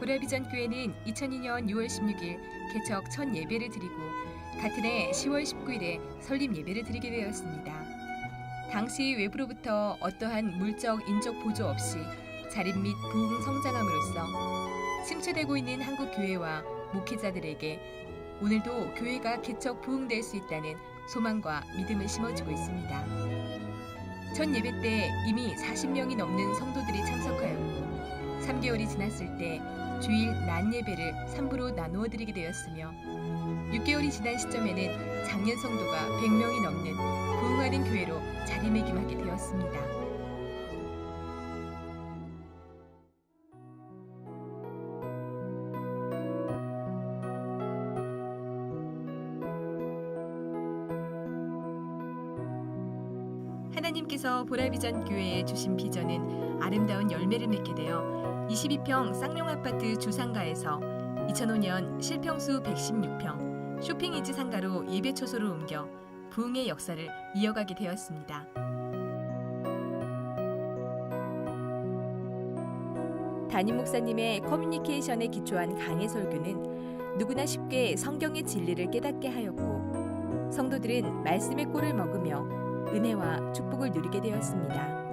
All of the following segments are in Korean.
보라비전 교회는 2002년 6월 16일 개척 첫 예배를 드리고 같은 해 10월 19일에 설립 예배를 드리게 되었습니다. 당시 외부로부터 어떠한 물적, 인적 보조 없이 자립 및 부흥 성장함으로써 침체되고 있는 한국 교회와 목회자들에게 오늘도 교회가 개척 부흥될 수 있다는 소망과 믿음을 심어주고 있습니다. 첫 예배 때 이미 40명이 넘는 성도들이 참석하였고 3개월이 지났을 때 주일 낮 예배를 3부로 나누어 드리게 되었으며 6개월이 지난 시점에는 장년 성도가 100명이 넘는 부흥하는 교회로 자리매김하게 되었습니다. 하나님께서 보라비전 교회에 주신 비전은 아름다운 열매를 맺게 되어 22평 쌍용 아파트 주상가에서 2005년 실평수 116평 쇼핑이지 상가로 예배 초소를 옮겨 부흥의 역사를 이어가게 되었습니다. 담임 목사님의 커뮤니케이션에 기초한 강해 설교는 누구나 쉽게 성경의 진리를 깨닫게 하였고 성도들은 말씀의 꼴을 먹으며 은혜와 축복을 누리게 되었습니다.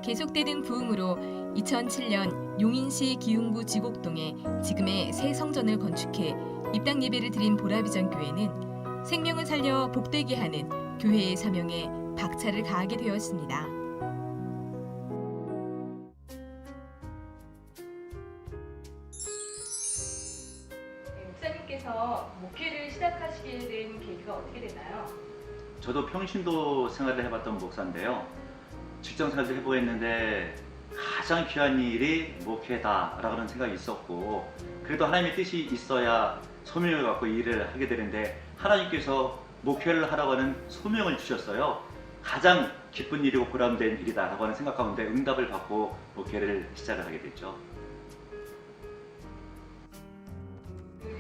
계속되는 부흥으로 2007년 용인시 기흥구 지곡동에 지금의 새 성전을 건축해 입당 예배를 드린 보라비전 교회는 생명을 살려 복되게 하는 교회의 사명에 박차를 가하게 되었습니다. 목사님께서 목회를 시작하시게 된 계기가 어떻게 되나요? 저도 평신도 생활을 해봤던 목사인데요. 직장 생활도 해보고 했는데 가장 귀한 일이 목회다라는 생각이 있었고 그래도 하나님의 뜻이 있어야 소명을 갖고 일을 하게 되는데 하나님께서 목회를 하라고 하는 소명을 주셨어요. 가장 기쁜 일이고 보람된 일이다라고 하는 생각 가운데 응답을 받고 목회를 시작을 하게 됐죠.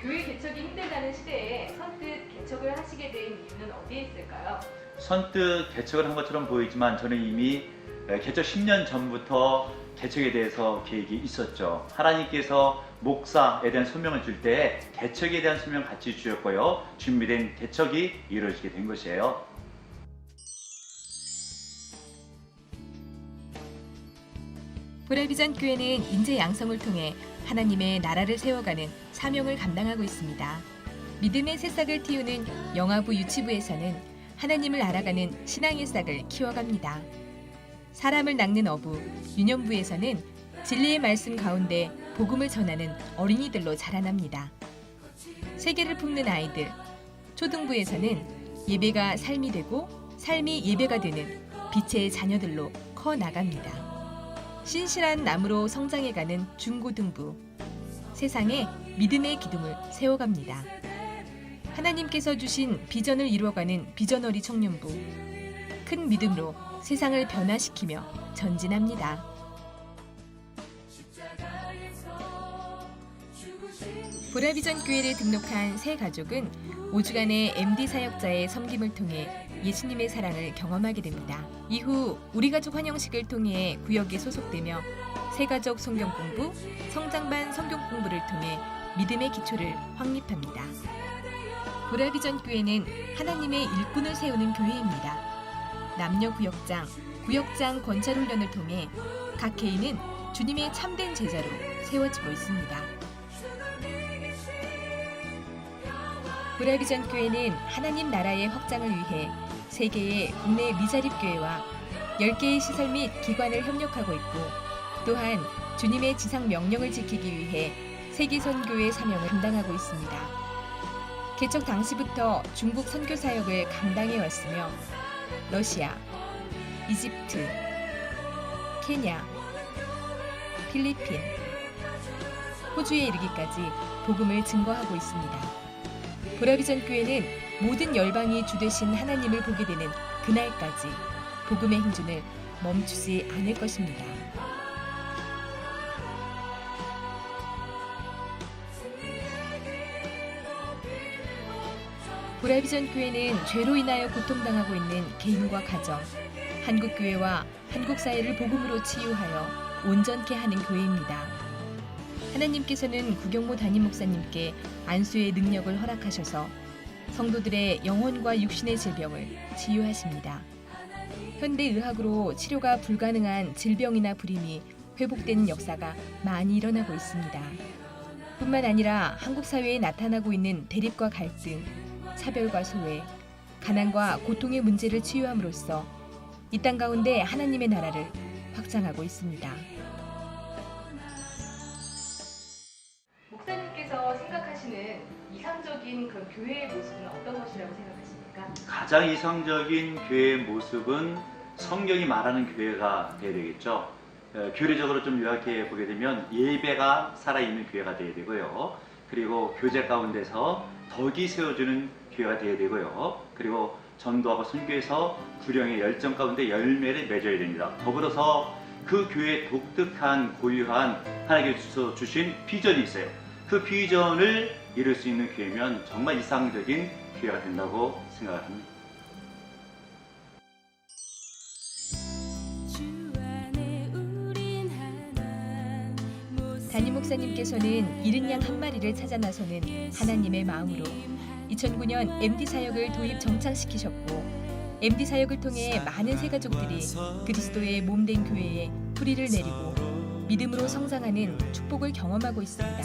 교회 개척이 힘들다는 시대에 선뜻 개척을 하시게 된 이유는 어디에 있을까요? 선뜻 개척을 한 것처럼 보이지만 저는 이미 개척 10년 전부터 개척에 대해서 계획이 있었죠. 하나님께서 목사에 대한 소명을 줄 때 개척에 대한 소명 같이 주셨고요. 준비된 개척이 이루어지게 된 것이에요. 보라비전 교회는 인재 양성을 통해 하나님의 나라를 세워가는 사명을 감당하고 있습니다. 믿음의 새싹을 틔우는 영아부 유치부에서는 하나님을 알아가는 신앙의 싹을 키워갑니다. 사람을 낚는 어부 유년부에서는 진리의 말씀 가운데 복음을 전하는 어린이들로 자라납니다. 세계를 품는 아이들 초등부에서는 예배가 삶이 되고 삶이 예배가 되는 빛의 자녀들로 커 나갑니다. 신실한 나무로 성장해가는 중고등부 세상에 믿음의 기둥을 세워갑니다. 하나님께서 주신 비전을 이루어가는 비전어리 청년부 큰 믿음으로 세상을 변화시키며 전진합니다. 보라비전 교회를 등록한 새 가족은 5주간의 MD 사역자의 섬김을 통해 예수님의 사랑을 경험하게 됩니다. 이후 우리 가족 환영식을 통해 구역에 소속되며 새 가족 성경 공부, 성장반 성경 공부를 통해 믿음의 기초를 확립합니다. 보라비전 교회는 하나님의 일꾼을 세우는 교회입니다. 남녀 구역장, 구역장 권찰 훈련을 통해 각 개인은 주님의 참된 제자로 세워지고 있습니다. 보라비전 교회는 하나님 나라의 확장을 위해 3개의 국내 미자립 교회와 10개의 시설 및 기관을 협력하고 있고 또한 주님의 지상 명령을 지키기 위해 세계 선교의 사명을 감당하고 있습니다. 개척 당시부터 중국 선교 사역을 감당해 왔으며 러시아, 이집트, 케냐, 필리핀, 호주에 이르기까지 복음을 증거하고 있습니다. 보라비전 교회는 모든 열방이 주되신 하나님을 보게 되는 그날까지 복음의 행진을 멈추지 않을 것입니다. 보라비전 교회는 죄로 인하여 고통당하고 있는 개인과 가정, 한국교회와 한국 사회를 복음으로 치유하여 온전케 하는 교회입니다. 하나님께서는 구경모 담임 목사님께 안수의 능력을 허락하셔서 성도들의 영혼과 육신의 질병을 치유하십니다. 현대 의학으로 치료가 불가능한 질병이나 불임이 회복되는 역사가 많이 일어나고 있습니다. 뿐만 아니라 한국 사회에 나타나고 있는 대립과 갈등, 차별과 소외, 가난과 고통의 문제를 치유함으로써 이 땅 가운데 하나님의 나라를 확장하고 있습니다. 목사님께서 생각하시는 이상적인 그런 교회의 모습은 어떤 것이라고 생각하십니까? 가장 이상적인 교회의 모습은 성경이 말하는 교회가 되어야 되겠죠. 교리적으로 좀 요약해 보게 되면 예배가 살아있는 교회가 되어야 되고요. 그리고 교제 가운데서 덕이 세워주는 교회가 되어야 되고요. 그리고 전도하고 선교에서 구령의 열정 가운데 열매를 맺어야 됩니다. 더불어서 그 교회의 독특한 고유한 하나님께서 주신 비전이 있어요. 그 비전을 이룰 수 있는 교회면 정말 이상적인 교회가 된다고 생각합니다. 담임 목사님께서는 잃은 양 한 마리를 찾아 나서는 하나님의 마음으로 2009년 MD 사역을 도입 정착시키셨고 MD 사역을 통해 많은 새가족들이 그리스도의 몸된 교회에 뿌리를 내리고 믿음으로 성장하는 축복을 경험하고 있습니다.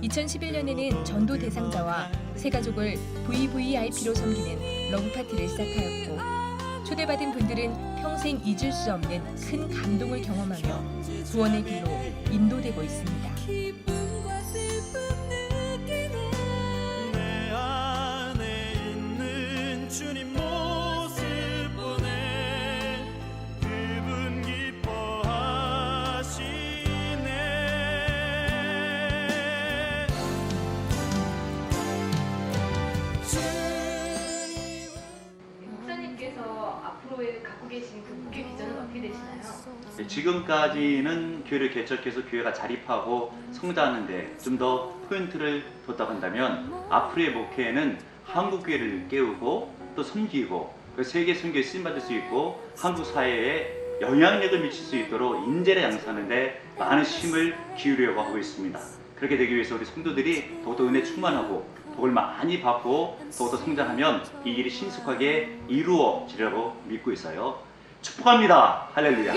2011년에는 전도 대상자와 새가족을 VVIP로 섬기는 러브파티를 시작하였고 초대받은 분들은 평생 잊을 수 없는 큰 감동을 경험하며 구원의 길로 인도되고 있습니다. 내 안에 있는 주님 모습 보내 그분 기뻐하시네. 목사님께서 앞으로의 갖고 계신 그 목회 비전은 어떻게 되시나요? 지금까지는 교회를 개척해서 교회가 자립하고 성장하는데 좀 더 포인트를 뒀다고 한다면 앞으로의 목회는 한국 교회를 깨우고 또 섬기고 세계 선교에 쓰임받을 수 있고 한국 사회에 영향력을 미칠 수 있도록 인재를 양성하는 데 많은 힘을 기울이려고 하고 있습니다. 그렇게 되기 위해서 우리 성도들이 더욱더 은혜 충만하고 복을 많이 받고 더욱더 성장하면 이 일이 신속하게 이루어지리라고 믿고 있어요. 축복합니다. 할렐루야.